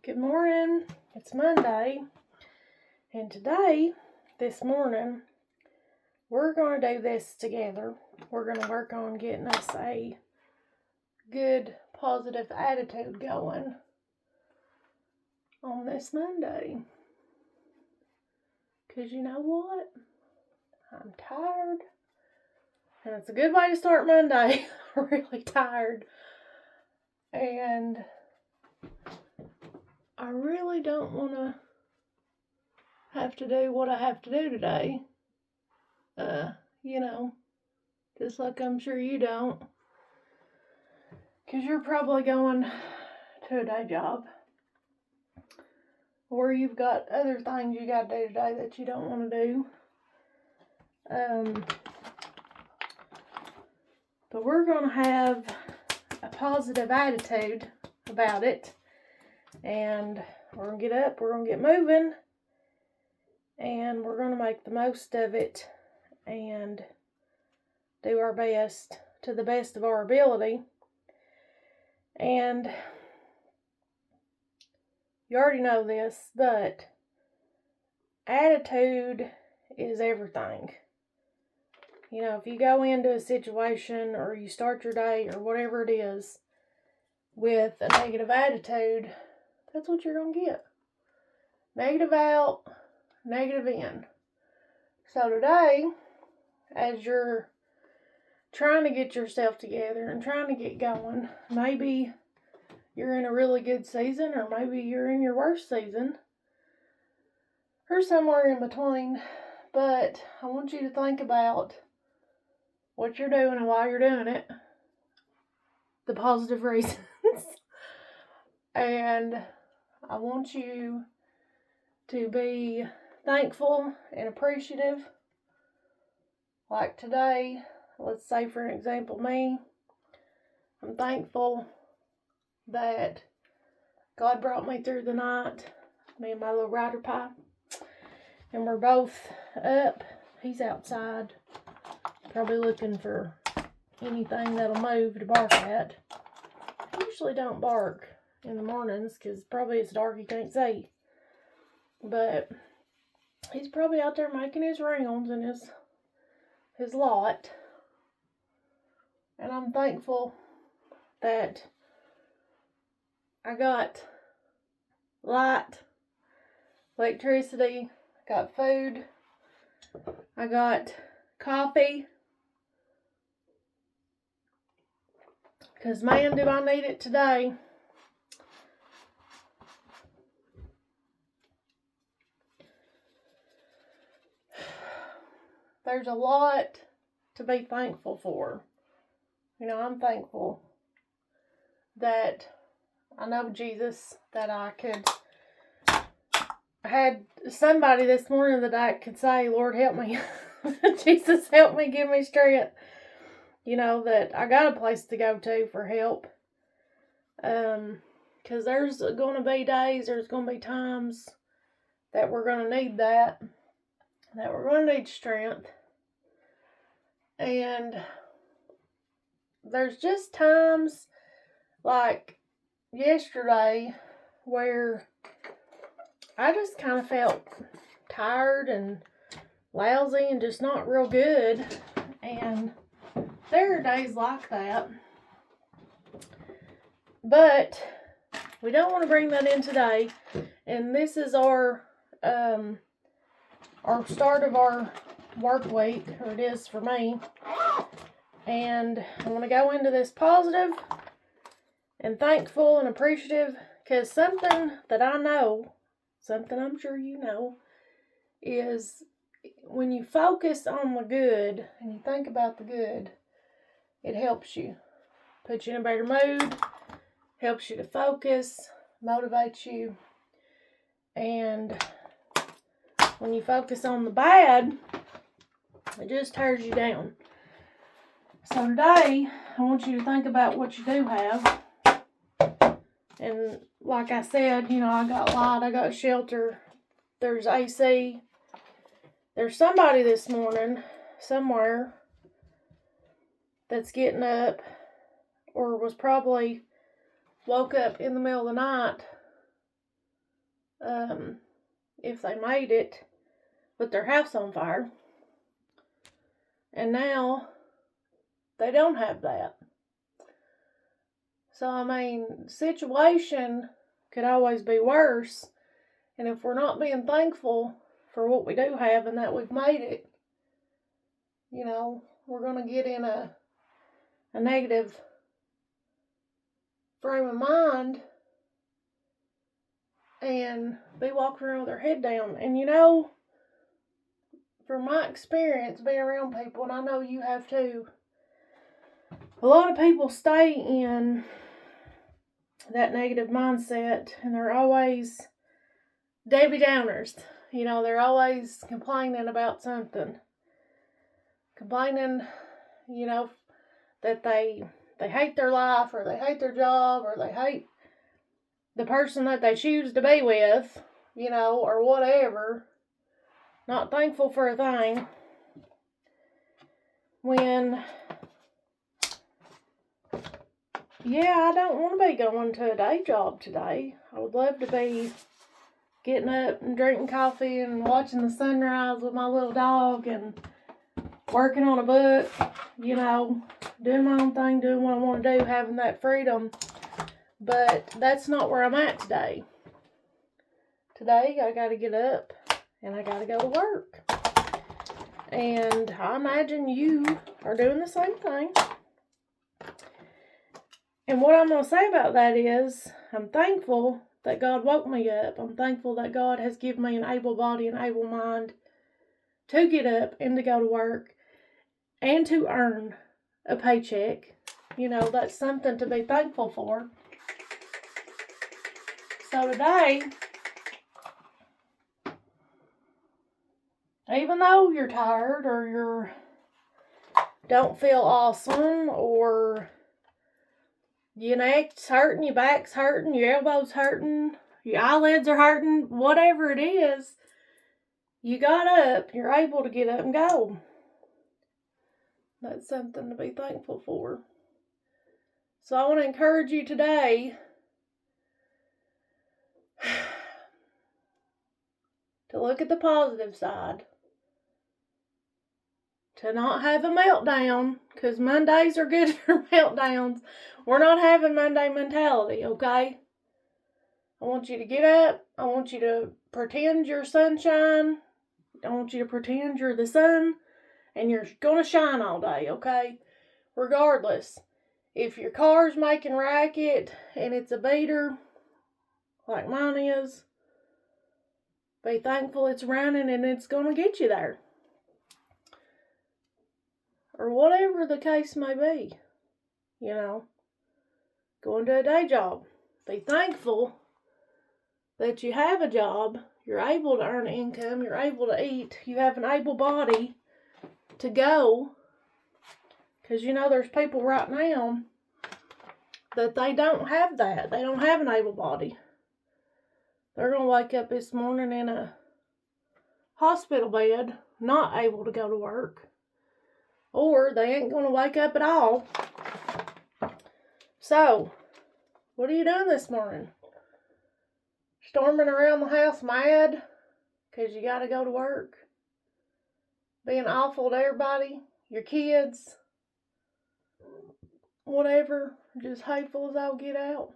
Good morning. It's Monday, and this morning, we're going to do this together. We're going to work on getting us a good, positive attitude going on this Monday. Because you know what? I'm tired, and it's a good way to start Monday. I'm really tired, and I really don't want to have to do what I have to do today. Just like I'm sure you don't. Because you're probably going to a day job. Or you've got other things you got to do today that you don't want to do. But we're going to have a positive attitude about it. And we're going to get up, we're going to get moving. And we're going to make the most of it. And do our best to the best of our ability. And you already know this, but attitude is everything. You know, if you go into a situation or you start your day or whatever it is with a negative attitude, that's what you're going to get. Negative out, negative in. So today, as you're trying to get yourself together and trying to get going, maybe you're in a really good season or maybe you're in your worst season or somewhere in between, but I want you to think about what you're doing and why you're doing it, the positive reasons, and I want you to be thankful and appreciative. Like today, let's say for an example, me, I'm thankful that God brought me through the night, me and my little rider pie, and we're both up. He's outside, probably looking for anything that'll move to bark at. I usually don't bark in the mornings because probably it's dark, he can't see. But he's probably out there making his rounds in his lot. And I'm thankful that I got light, electricity, I got food, I got coffee. Because man, do I need it today. There's a lot to be thankful for. You know, I'm thankful that I know Jesus, that I had somebody this morning that I could say, Lord, help me. Jesus, help me, give me strength. You know, that I got a place to go to for help. Because there's going to be days, there's going to be times that we're going to need that we're going to need strength. And there's just times like yesterday where I just kind of felt tired and lousy and just not real good. And there are days like that. But we don't want to bring that in today. And this is our start of our work week, or it is for me. And I want to go into this positive and thankful and appreciative, because something that I know, something I'm sure you know, is when you focus on the good and you think about the good, it helps you. Puts you in a better mood, helps you to focus, motivates you. And when you focus on the bad, it just tears you down. So today, I want you to think about what you do have. And like I said, you know, I got light, I got shelter, there's AC. There's somebody this morning, somewhere, that's getting up, or was probably woke up in the middle of the night if they made it with their house on fire. And now they don't have that. So, I mean, situation could always be worse. And if we're not being thankful for what we do have and that we've made it, you know, we're going to get in a negative frame of mind and be walking around with our head down. And you know, from my experience being around people, and I know you have too, a lot of people stay in that negative mindset and they're always Debbie Downers. You know, they're always complaining about something. Complaining, you know, that they hate their life, or they hate their job, or they hate the person that they choose to be with, you know, or whatever. Not thankful for a thing. When, yeah, I don't want to be going to a day job today. I would love to be getting up and drinking coffee and watching the sunrise with my little dog and working on a book, you know, doing my own thing, doing what I want to do, having that freedom. But that's not where I'm at today. Today, I got to get up and I got to go to work. And I imagine you are doing the same thing. And what I'm going to say about that is, I'm thankful that God woke me up. I'm thankful that God has given me an able body and able mind to get up and to go to work and to earn a paycheck. You know, that's something to be thankful for. So today, even though you're tired or you don't feel awesome, or your neck's hurting, your back's hurting, your elbow's hurting, your eyelids are hurting, whatever it is, you got up, you're able to get up and go. That's something to be thankful for. So I want to encourage you today to look at the positive side. To not have a meltdown, because Mondays are good for meltdowns. We're not having Monday mentality, okay? I want you to get up. I want you to pretend you're sunshine. I want you to pretend you're the sun, and you're going to shine all day, okay? Regardless. If your car's making racket and it's a beater, like mine is, be thankful it's running and it's going to get you there. Or whatever the case may be. You know, going to a day job. Be thankful that you have a job. You're able to earn income. You're able to eat. You have an able body to go. Because, you know, there's people right now that they don't have that. They don't have an able body. They're going to wake up this morning in a hospital bed, not able to go to work. Or they ain't going to wake up at all. So, what are you doing this morning? Storming around the house mad because you got to go to work? Being awful to everybody? Your kids? Whatever. Just hateful as I'll get out?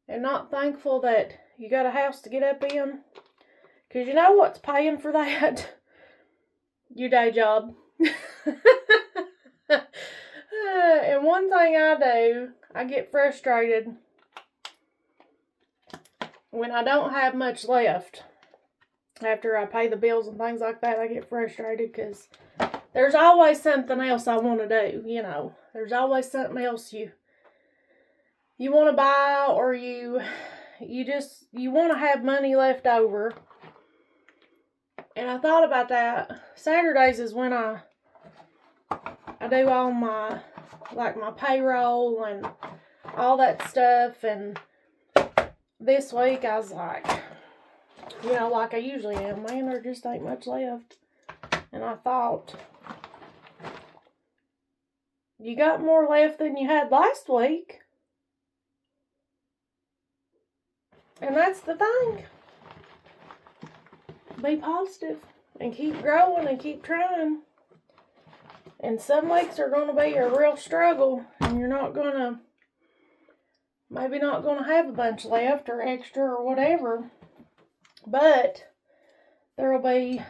And not thankful that you got a house to get up in? Because you know what's paying for that? Your day job. And one thing I do, I get frustrated when I don't have much left. After I pay the bills and things like that, I get frustrated because there's always something else I want to do, you know. There's always something else you want to buy, or you want to have money left over. And I thought about that. Saturdays is when I do all my, like my payroll and all that stuff. And this week I was like, you know, like I usually am, man, there just ain't much left. And I thought, you got more left than you had last week. And that's the thing. Be positive and keep growing and keep trying. And some weeks are going to be a real struggle, and you're not going to, maybe not going to have a bunch left or extra or whatever. But there will be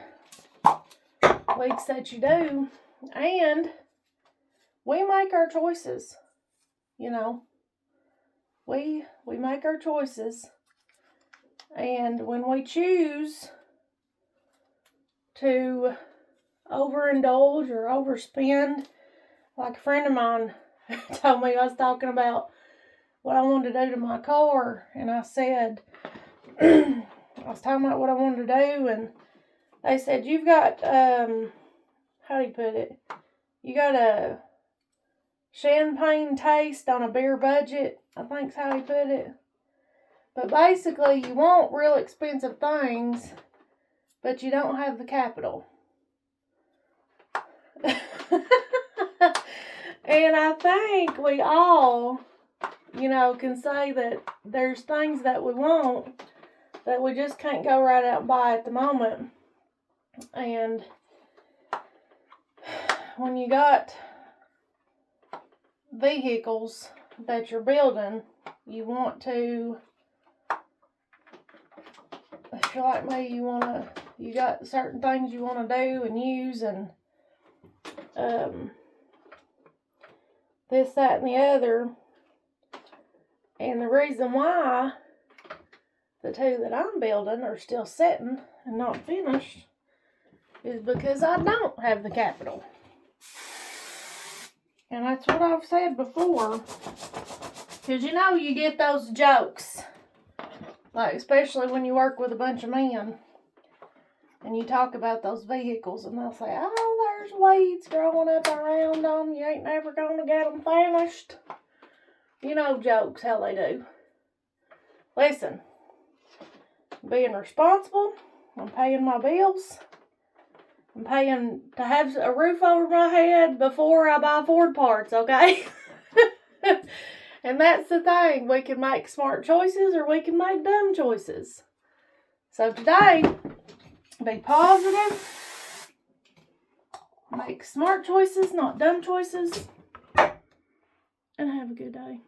weeks that you do. And we make our choices. You know, we make our choices. And when we choose to overindulge or overspend, like a friend of mine told me, I was talking about what I wanted to do to my car, and I said, I was talking about what I wanted to do, and they said, you've got, how do you put it? You got a champagne taste on a beer budget, I think's how he put it. But basically, you want real expensive things, but you don't have the capital. And I think we all, you know, can say that there's things that we want that we just can't go right out and buy at the moment. And when you got vehicles that you're building, you want to, if you're like me, you got certain things you want to do and use, and this, that, and the other. And the reason why the two that I'm building are still sitting and not finished is because I don't have the capital. And that's what I've said before. Because you know, you get those jokes, like especially when you work with a bunch of men and you talk about those vehicles, and they'll say, oh, there's weeds growing up around them, you ain't never gonna get them finished. You know, jokes, how they do. Listen, being responsible, I'm paying my bills, I'm paying to have a roof over my head before I buy Ford parts, okay? And that's the thing. We can make smart choices or we can make dumb choices. So today, be positive, make smart choices, not dumb choices, and have a good day.